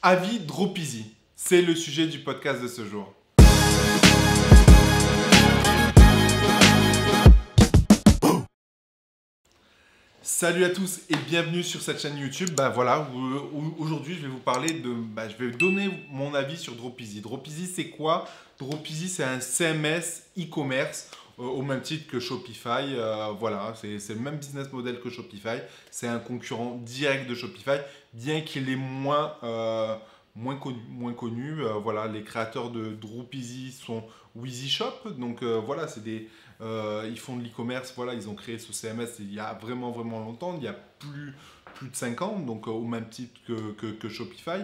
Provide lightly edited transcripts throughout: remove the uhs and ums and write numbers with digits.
Avis Dropeasy, c'est le sujet du podcast de ce jour. Salut à tous et bienvenue sur cette chaîne YouTube. Aujourd'hui je vais vous parler je vais donner mon avis sur Dropeasy. Dropeasy c'est quoi? Dropeasy c'est un CMS e-commerce au même titre que Shopify. C'est le même business model que Shopify. C'est un concurrent direct de Shopify, bien qu'il est moins connu. Les créateurs de Dropeasy sont WheezyShop. Ils font de l'e-commerce. Ils ont créé ce CMS il y a vraiment longtemps, il y a plus de 5 ans, donc au même titre que Shopify.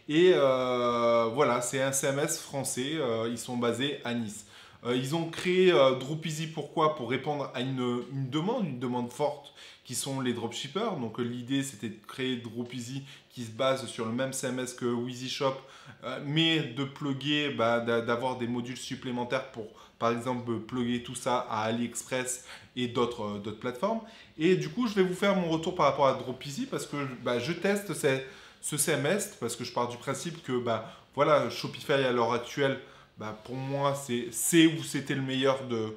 C'est un CMS français. Ils sont basés à Nice. Ils ont créé Dropeasy pourquoi? Pour répondre à une demande forte qui sont les dropshippers. Donc l'idée c'était de créer Dropeasy qui se base sur le même CMS que WheezyShop, mais de plugger, d'avoir des modules supplémentaires pour par exemple plugger tout ça à AliExpress et d'autres plateformes. Et du coup je vais vous faire mon retour par rapport à Dropeasy parce que je teste ce CMS parce que je pars du principe que Shopify à l'heure actuelle, pour moi, c'est où c'était le meilleur de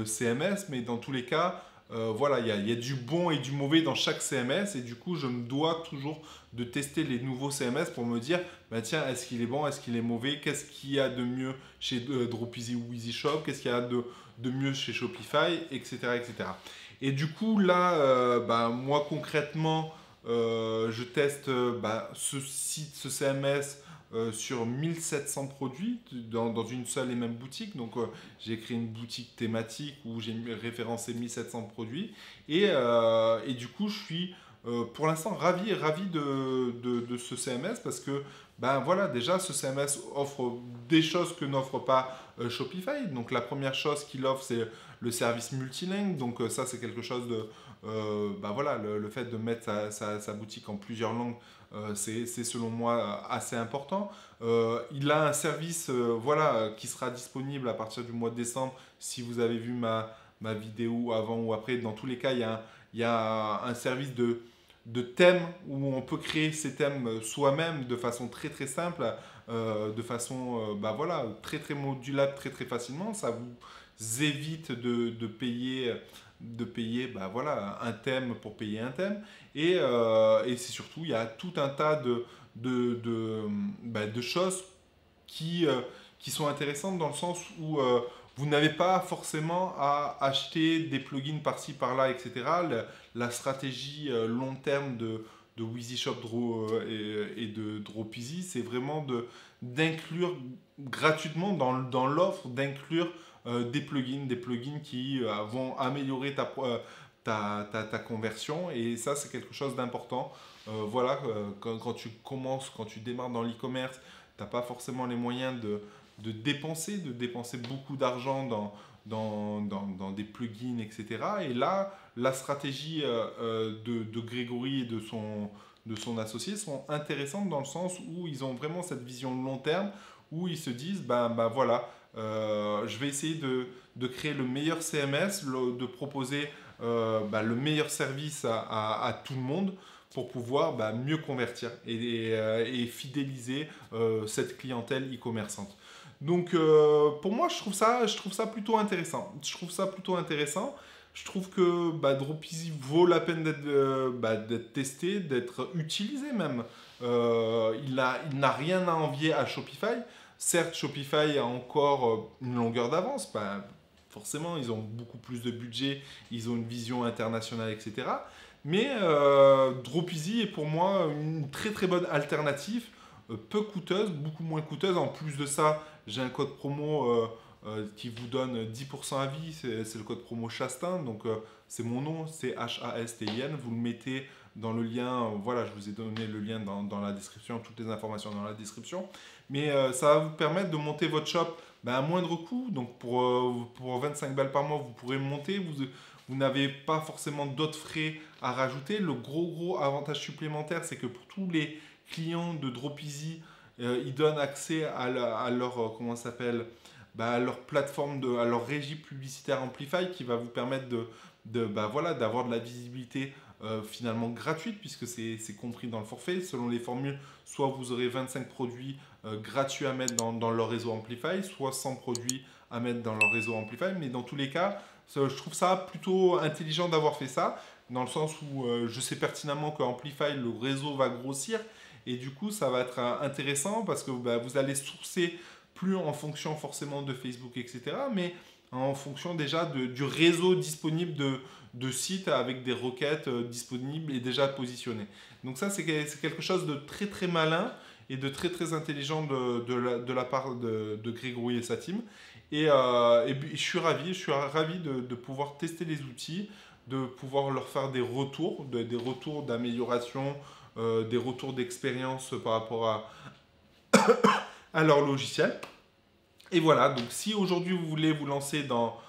CMS, mais dans tous les cas, il y a du bon et du mauvais dans chaque CMS, et du coup, je me dois toujours de tester les nouveaux CMS pour me dire, tiens, est-ce qu'il est bon, est-ce qu'il est mauvais, qu'est-ce qu'il y a de mieux chez Dropeasy ou WheezyShop, qu'est-ce qu'il y a de mieux chez Shopify, etc., etc. Et du coup, là, moi, concrètement, je teste ce CMS sur 1700 produits dans une seule et même boutique. Donc, j'ai créé une boutique thématique où j'ai référencé 1700 produits. Et du coup, je suis pour l'instant ravi de ce CMS parce que déjà, ce CMS offre des choses que n'offre pas Shopify. Donc, la première chose qu'il offre, c'est le service multilingue. Donc, ça, c'est quelque chose de... le fait de mettre sa boutique en plusieurs langues, c'est selon moi assez important. Il a un service qui sera disponible à partir du mois de décembre. Si vous avez vu ma vidéo avant ou après, dans tous les cas, il y a un service de thèmes où on peut créer ces thèmes soi-même de façon très simple, de façon très modulable, très facilement. Ça vous évite de payer un thème pour payer un thème. Et c'est surtout, il y a tout un tas de choses qui sont intéressantes dans le sens où vous n'avez pas forcément à acheter des plugins par-ci, par-là, etc. La stratégie long terme de WheezyShop et de Dropeasy, c'est vraiment d'inclure gratuitement dans l'offre, d'inclure des plugins qui vont améliorer ta conversion. Et ça, c'est quelque chose d'important. Quand tu démarres dans l'e-commerce, tu n'as pas forcément les moyens de dépenser beaucoup d'argent dans des plugins, etc. Et là, la stratégie de Grégory et de son associé sont intéressantes dans le sens où ils ont vraiment cette vision long terme, où ils se disent, je vais essayer de créer le meilleur CMS, de proposer le meilleur service à tout le monde pour pouvoir mieux convertir et fidéliser cette clientèle e-commerçante. Donc pour moi, je trouve ça plutôt intéressant. Je trouve que Dropeasy vaut la peine d'être testé, d'être utilisé même. Il n'a rien à envier à Shopify. Certes, Shopify a encore une longueur d'avance. Forcément, ils ont beaucoup plus de budget, ils ont une vision internationale, etc. Mais Dropeasy est pour moi une très bonne alternative, peu coûteuse, beaucoup moins coûteuse. En plus de ça, j'ai un code promo qui vous donne 10% à vie, c'est le code promo Chastin, donc c'est mon nom, c'est Hastin, vous le mettez dans le lien, je vous ai donné le lien dans la description, toutes les informations dans la description, mais ça va vous permettre de monter votre shop à moindre coût, donc pour 25 balles par mois, vous pourrez monter, vous n'avez pas forcément d'autres frais à rajouter. Le gros avantage supplémentaire, c'est que pour tous les clients de Dropeasy, ils donnent accès à leur, à leur plateforme, à leur régie publicitaire Amplify qui va vous permettre d'avoir de la visibilité finalement gratuite puisque c'est compris dans le forfait. Selon les formules, soit vous aurez 25 produits gratuits à mettre dans leur réseau Amplify, soit 100 produits à mettre dans leur réseau Amplify. Mais dans tous les cas, je trouve ça plutôt intelligent d'avoir fait ça, dans le sens où je sais pertinemment que Amplify, le réseau va grossir. Et du coup, ça va être intéressant parce que bah, vous allez sourcer plus en fonction forcément de Facebook, etc. Mais en fonction déjà du réseau disponible de sites avec des requêtes disponibles et déjà positionnées. Donc ça, c'est quelque chose de très très malin et de très très intelligent de la part de Grégory et sa team. Et puis, je suis ravi de pouvoir tester les outils, de pouvoir leur faire des retours, des retours d'amélioration, des retours d'expérience par rapport à leur logiciel. Et voilà, donc si aujourd'hui vous voulez vous lancer dans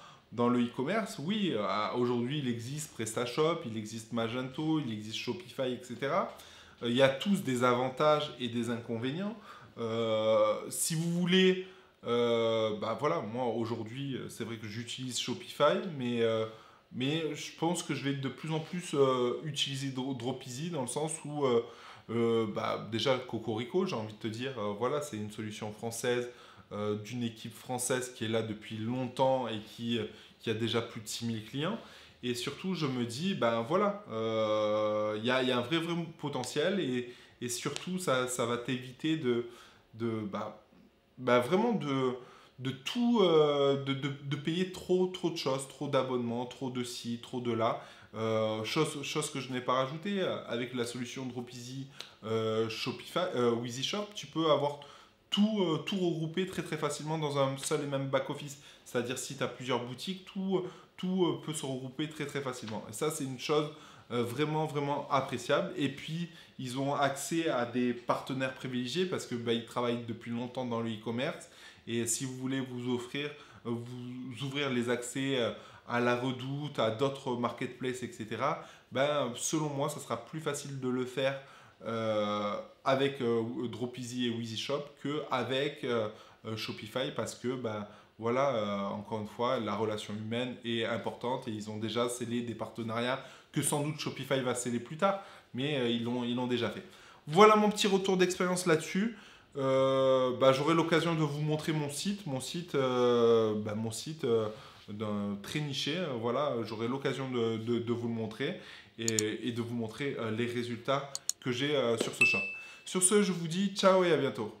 le e-commerce, oui, aujourd'hui il existe PrestaShop, il existe Magento, il existe Shopify, etc. Il y a tous des avantages et des inconvénients. Si vous voulez, bah voilà, moi aujourd'hui c'est vrai que j'utilise Shopify, mais je pense que je vais de plus en plus utiliser Dropeasy dans le sens où bah, déjà Cocorico, j'ai envie de te dire, voilà, c'est une solution française d'une équipe française qui est là depuis longtemps et qui a déjà plus de 6000 clients. Et surtout, je me dis, ben voilà, il y a un vrai potentiel et surtout, ça va t'éviter vraiment de tout, de payer trop de choses, trop d'abonnements, trop de ci, trop de là. Chose que je n'ai pas rajouté, avec la solution Dropeasy, Shopify, WheezyShop, tu peux avoir tout regroupé très très facilement dans un seul et même back-office. C'est-à-dire si tu as plusieurs boutiques, tout peut se regrouper très très facilement. Et ça, c'est une chose vraiment vraiment appréciable. Et puis, ils ont accès à des partenaires privilégiés parce que bah, ils travaillent depuis longtemps dans le e-commerce. Et si vous voulez vous ouvrir les accès à la Redoute, à d'autres marketplaces, etc., ben, selon moi, ça sera plus facile de le faire avec Dropeasy et WheezyShop qu'avec Shopify parce que ben, voilà, encore une fois, la relation humaine est importante et ils ont déjà scellé des partenariats que sans doute Shopify va sceller plus tard, mais ils l'ont déjà fait. Voilà mon petit retour d'expérience là-dessus. Bah, j'aurai l'occasion de vous montrer mon site, très niché. Voilà, j'aurai l'occasion de vous le montrer et de vous montrer les résultats que j'ai sur ce shop. Sur ce, je vous dis ciao et à bientôt.